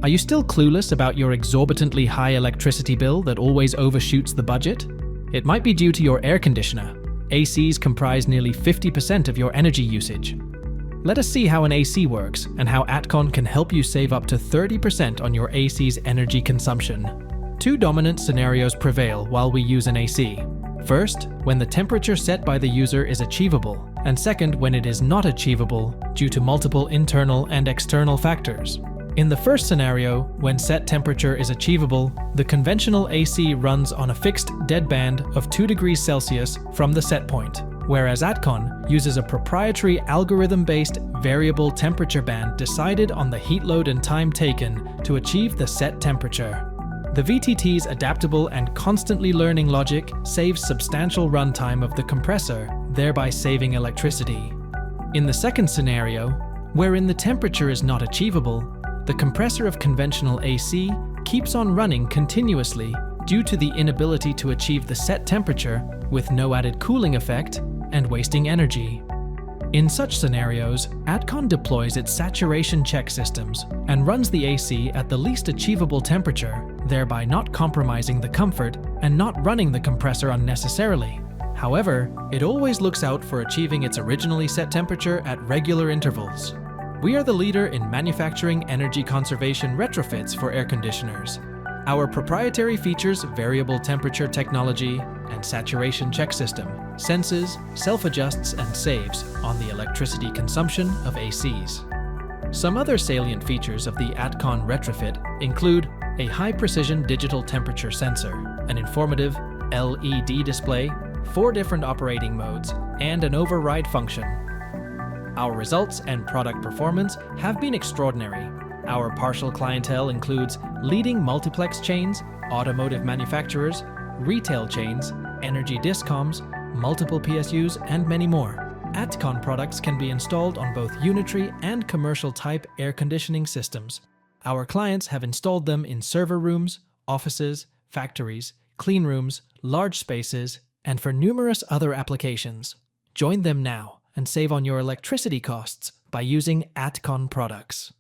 Are you still clueless about your exorbitantly high electricity bill that always overshoots the budget? It might be due to your air conditioner. ACs comprise nearly 50% of your energy usage. Let us see how an AC works and how Atcon can help you save up to 30% on your AC's energy consumption. Two dominant scenarios prevail while we use an AC. First, when the temperature set by the user is achievable, and second, when it is not achievable due to multiple internal and external factors. In the first scenario, when set temperature is achievable, the conventional AC runs on a fixed dead band of 2 degrees Celsius from the set point, whereas Atcon uses a proprietary algorithm-based variable temperature band decided on the heat load and time taken to achieve the set temperature. The VTT's adaptable and constantly learning logic saves substantial runtime of the compressor, thereby saving electricity. In the second scenario, wherein the temperature is not achievable, the compressor of conventional AC keeps on running continuously due to the inability to achieve the set temperature with no added cooling effect and wasting energy. In such scenarios, Atcon deploys its saturation check systems and runs the AC at the least achievable temperature, thereby not compromising the comfort and not running the compressor unnecessarily. However, it always looks out for achieving its originally set temperature at regular intervals. We are the leader in manufacturing energy conservation retrofits for air conditioners. Our proprietary features variable temperature technology and saturation check system senses, self-adjusts, and saves on the electricity consumption of ACs. Some other salient features of the Atcon retrofit include a high-precision digital temperature sensor, an informative LED display, 4 different operating modes, and an override function. Our results and product performance have been extraordinary. Our partial clientele includes leading multiplex chains, automotive manufacturers, retail chains, energy discoms, multiple PSUs, and many more. Atcon products can be installed on both unitary and commercial type air conditioning systems. Our clients have installed them in server rooms, offices, factories, clean rooms, large spaces, and for numerous other applications. Join them now and save on your electricity costs by using Atcon products.